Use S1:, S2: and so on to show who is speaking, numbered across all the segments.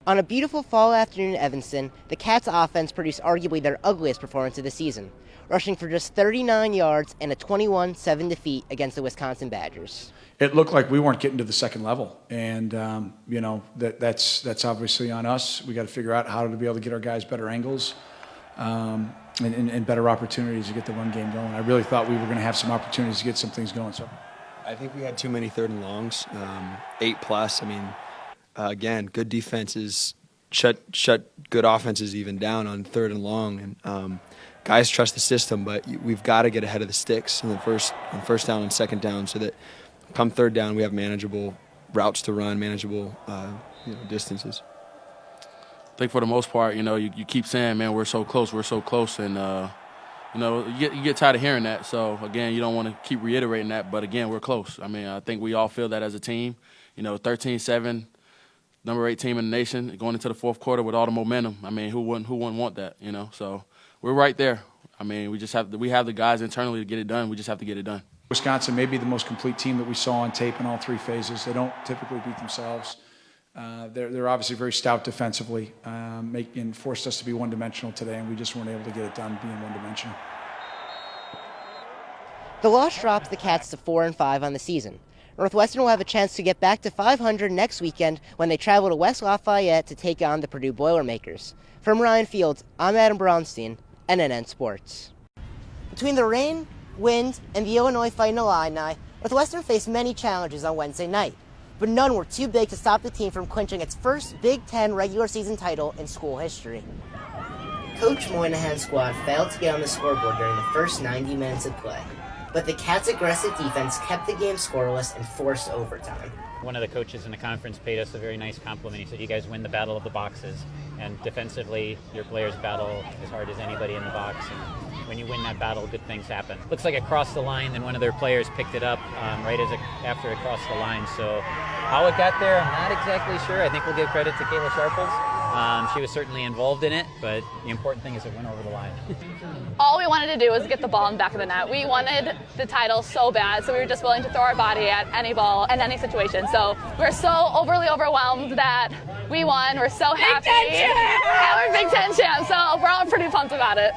S1: On a beautiful fall afternoon in Evanston, the Cats' offense produced arguably their ugliest performance of the season, rushing for just 39 yards and a 21-7 defeat against the Wisconsin Badgers.
S2: It looked like we weren't getting to the second level, and that's obviously on us. We got to figure out how to be able to get our guys better angles and better opportunities to get the run game going. I really thought we were going to have some opportunities to get some things going. So,
S3: I think we had too many third and longs, 8+. I mean, again, good defenses shut good offenses even down on third and long, and guys trust the system, but we've got to get ahead of the sticks in the first down and second down, so that come third down we have manageable routes to run, manageable distances.
S4: I think for the most part, you keep saying, man, we're so close, and you get tired of hearing that. So again, you don't want to keep reiterating that, but again, we're close. I mean, I think we all feel that as a team. 13-7. Number 8 team in the nation, going into the fourth quarter with all the momentum. I mean, who wouldn't want that, So we're right there. I mean, we have the guys internally to get it done. We just have to get it done.
S2: Wisconsin may be the most complete team that we saw on tape in all three phases. They don't typically beat themselves. They're obviously very stout defensively, and forced us to be one-dimensional today, and we just weren't able to get it done being one-dimensional.
S1: The loss drops the Cats to 4-5 on the season. Northwestern will have a chance to get back to 500 next weekend when they travel to West Lafayette to take on the Purdue Boilermakers. From Ryan Fields, I'm Adam Braunstein, NNN Sports. Between the rain, wind, and the Illinois Fighting Illini, Northwestern faced many challenges on Wednesday night, but none were too big to stop the team from clinching its first Big Ten regular season title in school history. Coach Moynihan's squad failed to get on the scoreboard during the first 90 minutes of play, but the Cats' aggressive defense kept the game scoreless and forced overtime.
S5: One of the coaches in the conference paid us a very nice compliment. He said, you guys win the battle of the boxes, and defensively, your players battle as hard as anybody in the box. And when you win that battle, good things happen. Looks like it crossed the line, then one of their players picked it up after it crossed the line. So how it got there, I'm not exactly sure. I think we'll give credit to Kayla Sharples. She was certainly involved in it, but the important thing is it went over the line.
S6: All we wanted to do was get the ball in the back of the net. We wanted the title so bad, so we were just willing to throw our body at any ball in any situation. So we're so overly overwhelmed that we won. We're so happy. Yeah, we're Big Ten champs, so we're all pretty pumped about it.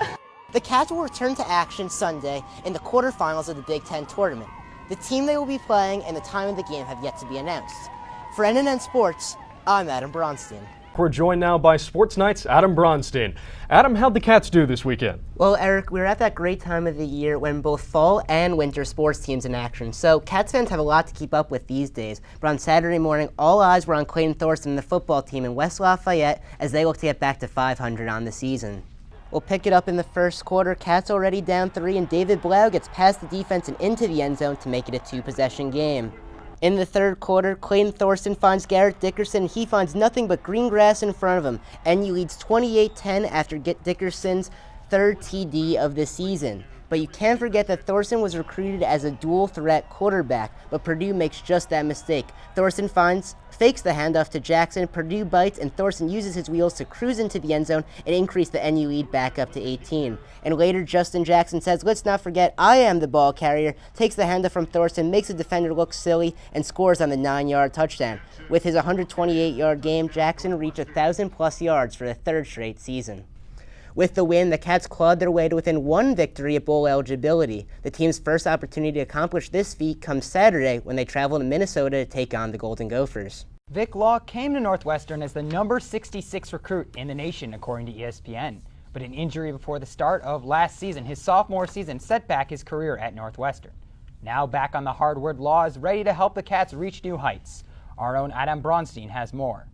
S1: The Cats will return to action Sunday in the quarterfinals of the Big Ten tournament. The team they will be playing and the time of the game have yet to be announced. For NNN Sports, I'm Adam Braunstein.
S7: We're joined now by Sports Night's Adam Braunstein. Adam, how'd the Cats do this weekend?
S1: Well, Eric, we're at that great time of the year when both fall and winter sports teams in action, so Cats fans have a lot to keep up with these days. But on Saturday morning, all eyes were on Clayton Thorson and the football team in West Lafayette as they look to get back to 500 on the season. We'll pick it up in the first quarter. Cats already down 3, and David Blau gets past the defense and into the end zone to make it a 2-possession game. In the third quarter, Clayton Thorson finds Garrett Dickerson. He finds nothing but green grass in front of him. NU leads 28-10 after Dickerson's third TD of the season. But you can't forget that Thorson was recruited as a dual-threat quarterback, but Purdue makes just that mistake. Thorson fakes the handoff to Jackson, Purdue bites, and Thorson uses his wheels to cruise into the end zone and increase the NU lead back up to 18. And later, Justin Jackson says, let's not forget, I am the ball carrier, takes the handoff from Thorson, makes the defender look silly, and scores on the 9-yard touchdown. With his 128-yard game, Jackson reached 1,000-plus yards for the third straight season. With the win, the Cats clawed their way to within one victory at bowl eligibility. The team's first opportunity to accomplish this feat comes Saturday when they travel to Minnesota to take on the Golden Gophers.
S8: Vic Law came to Northwestern as the number 66 recruit in the nation, according to ESPN. But an injury before the start of last season, his sophomore season, set back his career at Northwestern. Now back on the hardwood, Law is ready to help the Cats reach new heights. Our own Adam Braunstein has more.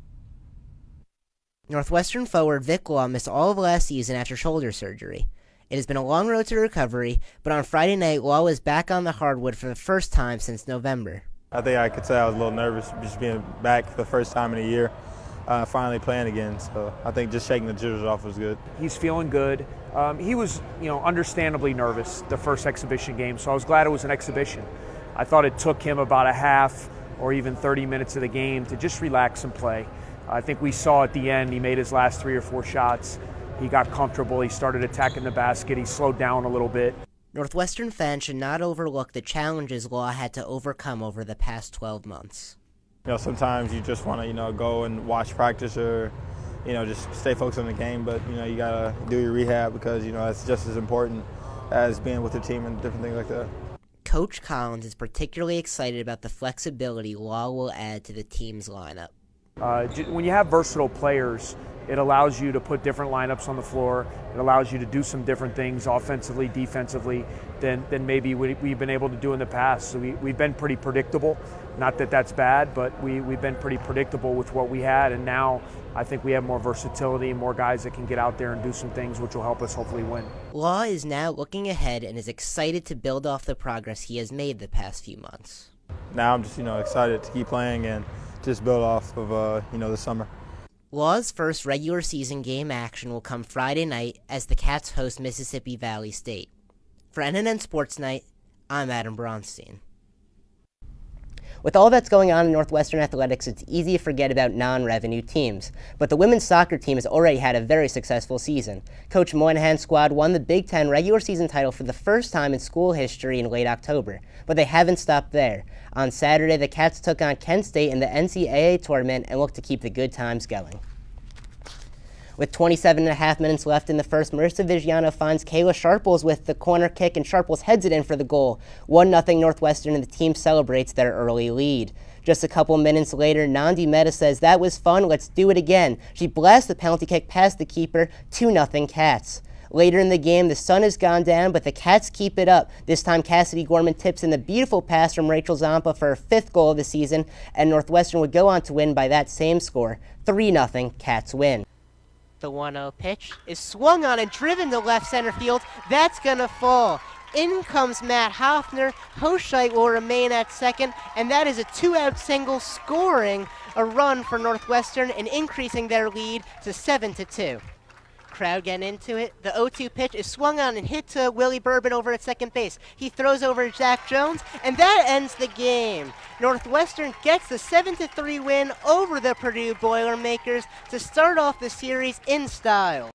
S1: Northwestern forward Vic Law missed all of last season after shoulder surgery. It has been a long road to recovery, but on Friday night, Law was back on the hardwood for the first time since November.
S9: I think I could say I was a little nervous just being back for the first time in a year, finally playing again. So I think just shaking the jitters off was good.
S10: He's feeling good. He was, understandably nervous the first exhibition game, so I was glad it was an exhibition. I thought it took him about a half or even 30 minutes of the game to just relax and play. I think we saw at the end he made his last 3 or 4 shots. He got comfortable. He started attacking the basket. He slowed down a little bit.
S1: Northwestern fans should not overlook the challenges Law had to overcome over the past 12 months.
S9: Sometimes you just want to, go and watch practice or just stay focused on the game. But, you got to do your rehab because, that's just as important as being with the team and different things like that.
S1: Coach Collins is particularly excited about the flexibility Law will add to the team's lineup.
S10: When you have versatile players, it allows you to put different lineups on the floor. It allows you to do some different things offensively, defensively, than maybe we've been able to do in the past. So we've been pretty predictable. Not that that's bad, but we've been pretty predictable with what we had. And now I think we have more versatility and more guys that can get out there and do some things which will help us hopefully win.
S1: Law is now looking ahead and is excited to build off the progress he has made the past few months.
S9: Now I'm just, excited to keep playing and just build off of, the summer.
S1: Law's first regular season game action will come Friday night as the Cats host Mississippi Valley State. For NNN Sports Night, I'm Adam Braunstein. With all that's going on in Northwestern athletics, it's easy to forget about non-revenue teams. But the women's soccer team has already had a very successful season. Coach Moynihan's squad won the Big Ten regular season title for the first time in school history in late October. But they haven't stopped there. On Saturday, the Cats took on Kent State in the NCAA tournament and look to keep the good times going. With 27.5 minutes left in the first, Marissa Vigiano finds Kayla Sharples with the corner kick, and Sharples heads it in for the goal. 1-0 Northwestern, and the team celebrates their early lead. Just a couple minutes later, Nandi Mehta says, "That was fun, let's do it again." She blasts the penalty kick past the keeper, 2-0 Cats. Later in the game, the sun has gone down, but the Cats keep it up. This time, Cassidy Gorman tips in the beautiful pass from Rachel Zampa for her 5th goal of the season, and Northwestern would go on to win by that same score. 3-0 Cats win. The 1-0 pitch is swung on and driven to left center field. That's going to fall. In comes Matt Hoffner. Hoscheit will remain at second, and that is a 2-out single, scoring a run for Northwestern and increasing their lead to 7-2. Crowd getting into it. The 0-2 pitch is swung on and hit to Willie Bourbon over at second base. He throws over to Jack Jones, and that ends the game. Northwestern gets the 7-3 win over the Purdue Boilermakers to start off the series in style.